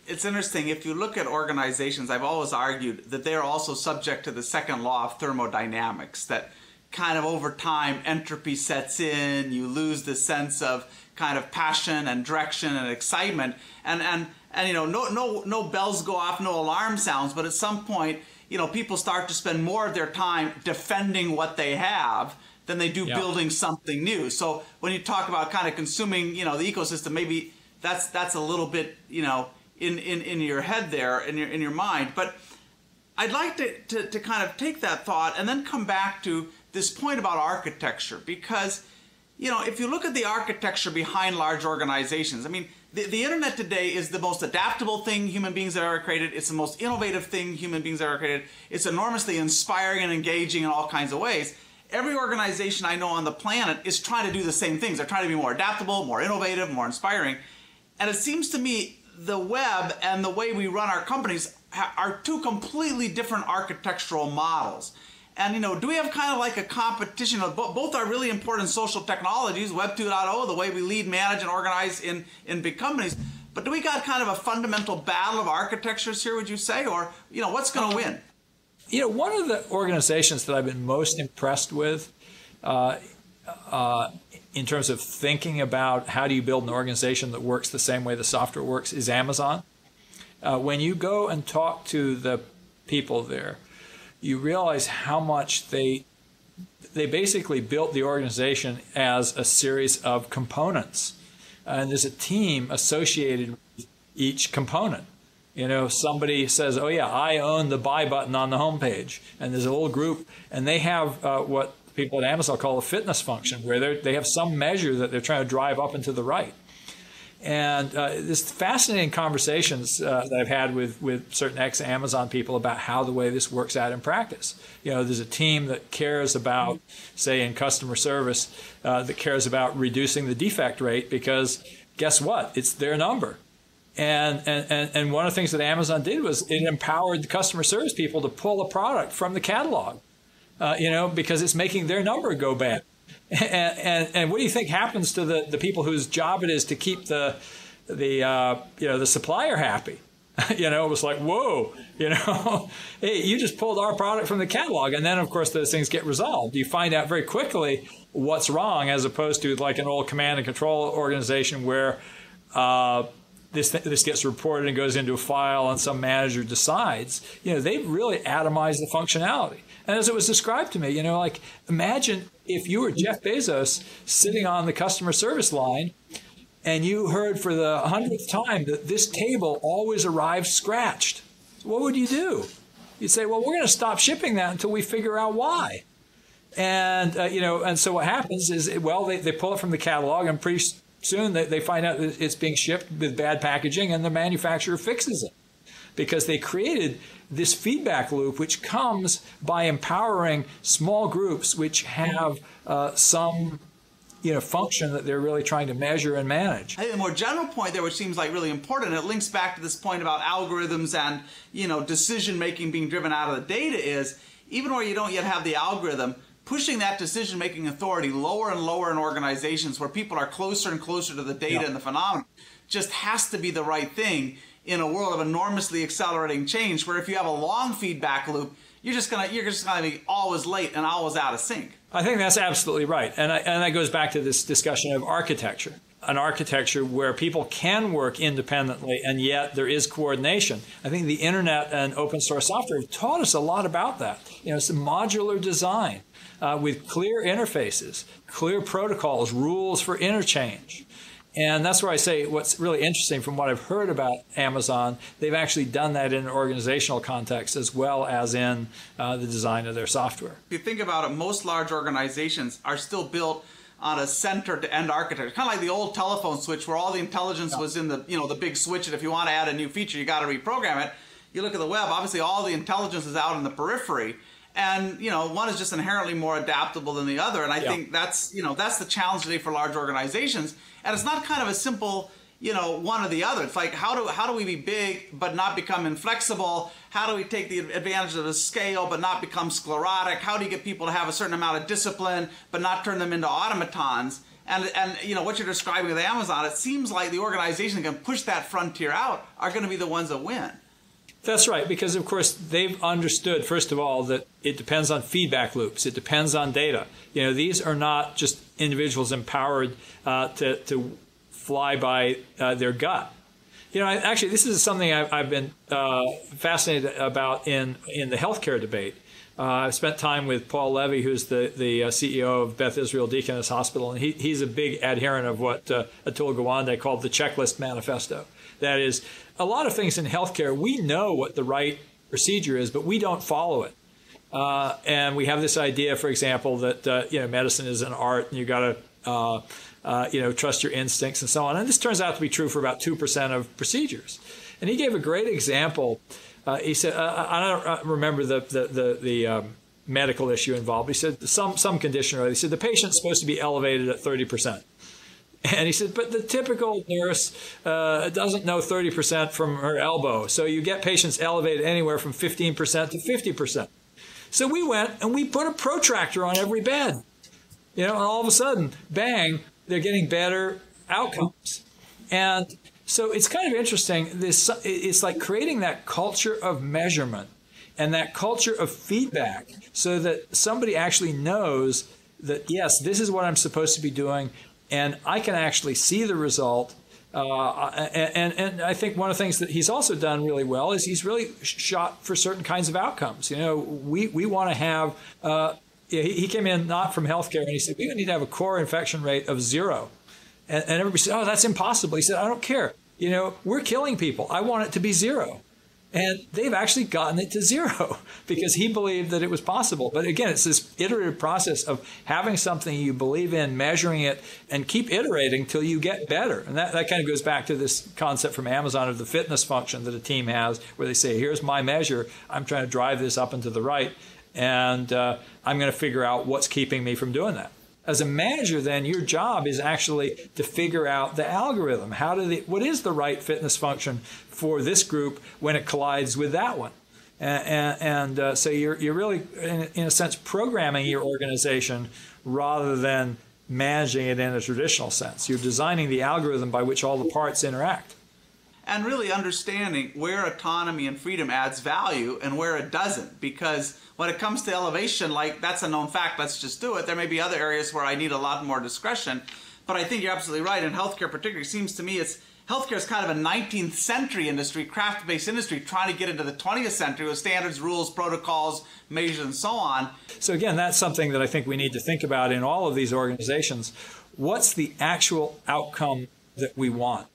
it's interesting. If you look at organizations, I've always argued that they're also subject to the second law of thermodynamics, that kind of over time entropy sets in, you lose the sense of kind of passion and direction and excitement, and you know, no bells go off, no alarm sounds, but at some point, you know, people start to spend more of their time defending what they have than they do building something new. So when you talk about kind of consuming, you know, the ecosystem, maybe that's a little bit, you know, in your head there, in your mind. But I'd like to kind of take that thought and then come back to this point about architecture, because, you know, if you look at the architecture behind large organizations, I mean, the internet today is the most adaptable thing human beings have ever created. It's the most innovative thing human beings have ever created. It's enormously inspiring and engaging in all kinds of ways. Every organization I know on the planet is trying to do the same things. They're trying to be more adaptable, more innovative, more inspiring. And it seems to me the web and the way we run our companies are two completely different architectural models. And, you know, do we have kind of like a competition of both are really important social technologies, Web 2.0, the way we lead, manage, and organize in big companies. But do we got kind of a fundamental battle of architectures here, would you say? Or, you know, what's going to win? You know, one of the organizations that I've been most impressed with in terms of thinking about how do you build an organization that works the same way the software works is Amazon. When you go and talk to the people there, you realize how much they basically built the organization as a series of components. And there's a team associated with each component. You know, somebody says, oh yeah, I own the buy button on the homepage. And there's a little group, and they have what people at Amazon call a fitness function, where they have some measure that they're trying to drive up and to the right. And there's fascinating conversations that I've had with certain ex-Amazon people about how the way this works out in practice. You know, there's a team that cares about, say, in customer service, that cares about reducing the defect rate because guess what? It's their number. And one of the things that Amazon did was it empowered the customer service people to pull a product from the catalog, you know, because it's making their number go bad. And what do you think happens to the people whose job it is to keep the supplier happy? You know, it was like, whoa, you know, hey, you just pulled our product from the catalog. And then, of course, those things get resolved. You find out very quickly what's wrong, as opposed to like an old command and control organization where this gets reported and goes into a file and some manager decides. You know, they've really atomized the functionality. And as it was described to me, you know, like imagine if you were Jeff Bezos sitting on the customer service line and you heard for the 100th time that this table always arrives scratched. What would you do? You'd say, well, we're going to stop shipping that until we figure out why. And, you know, and so what happens is, well, they pull it from the catalog and pretty soon they find out that it's being shipped with bad packaging and the manufacturer fixes it. Because they created this feedback loop, which comes by empowering small groups which have some, you know, function that they're really trying to measure and manage. I think the more general point there, which seems like really important, it links back to this point about algorithms and, you know, decision making being driven out of the data, is even where you don't yet have the algorithm, pushing that decision making authority lower and lower in organizations where people are closer and closer to the data and the phenomenon just has to be the right thing in a world of enormously accelerating change, where if you have a long feedback loop, you're just gonna be always late and always out of sync. I think that's absolutely right, and that goes back to this discussion of architecture. An architecture where people can work independently and yet there is coordination. I think the internet and open source software have taught us a lot about that. You know, it's a modular design with clear interfaces, clear protocols, rules for interchange. And that's where I say what's really interesting from what I've heard about Amazon, they've actually done that in an organizational context as well as in the design of their software. If you think about it, most large organizations are still built on a center-to-end architecture, kind of like the old telephone switch where all the intelligence was in the, you know, the big switch, and if you want to add a new feature, you got to reprogram it. You look at the web, obviously all the intelligence is out in the periphery. And, you know, one is just inherently more adaptable than the other. And I think that's, you know, that's the challenge today for large organizations. And it's not kind of a simple, you know, one or the other. It's like, how do we be big but not become inflexible? How do we take the advantage of the scale but not become sclerotic? How do you get people to have a certain amount of discipline but not turn them into automatons? And you know, what you're describing with Amazon, it seems like the organizations that can push that frontier out are going to be the ones that win. That's right, because of course they've understood, first of all, that it depends on feedback loops. It depends on data. You know, these are not just individuals empowered to fly by their gut. You know, actually, this is something I've been fascinated about in the healthcare debate. I've spent time with Paul Levy, who's the CEO of Beth Israel Deaconess Hospital, and he's a big adherent of what Atul Gawande called the checklist manifesto. That is, a lot of things in healthcare, we know what the right procedure is, but we don't follow it. And we have this idea, for example, that you know, medicine is an art, and you got to you know, trust your instincts and so on. And this turns out to be true for about 2% of procedures. And he gave a great example. He said, I don't remember the medical issue involved. He said some condition, or he said the patient's supposed to be elevated at 30%. And he said, but the typical nurse doesn't know 30% from her elbow. So you get patients elevated anywhere from 15% to 50%. So we went and we put a protractor on every bed. You know, and all of a sudden, bang, they're getting better outcomes. And so it's kind of interesting. It's like creating that culture of measurement and that culture of feedback so that somebody actually knows that, yes, this is what I'm supposed to be doing, and I can actually see the result. And I think one of the things that he's also done really well is he's really shot for certain kinds of outcomes. You know, we want to have, he came in not from healthcare, and he said, we need to have a core infection rate of 0. And everybody said, oh, that's impossible. He said, I don't care. You know, we're killing people. I want it to be 0. And they've actually gotten it to 0 because he believed that it was possible. But again, it's this iterative process of having something you believe in, measuring it, and keep iterating till you get better. And that kind of goes back to this concept from Amazon of the fitness function that a team has, where they say, here's my measure. I'm trying to drive this up and to the right, and I'm going to figure out what's keeping me from doing that. As a manager, then, your job is actually to figure out the algorithm. What is the right fitness function for this group when it collides with that one? And so you're really, in a sense, programming your organization rather than managing it in a traditional sense. You're designing the algorithm by which all the parts interact. And really understanding where autonomy and freedom adds value and where it doesn't. Because when it comes to elevation, like, that's a known fact, let's just do it. There may be other areas where I need a lot more discretion. But I think you're absolutely right. In healthcare particularly, it seems to me healthcare is kind of a 19th century industry, craft-based industry, trying to get into the 20th century with standards, rules, protocols, measures, and so on. So again, that's something that I think we need to think about in all of these organizations. What's the actual outcome that we want?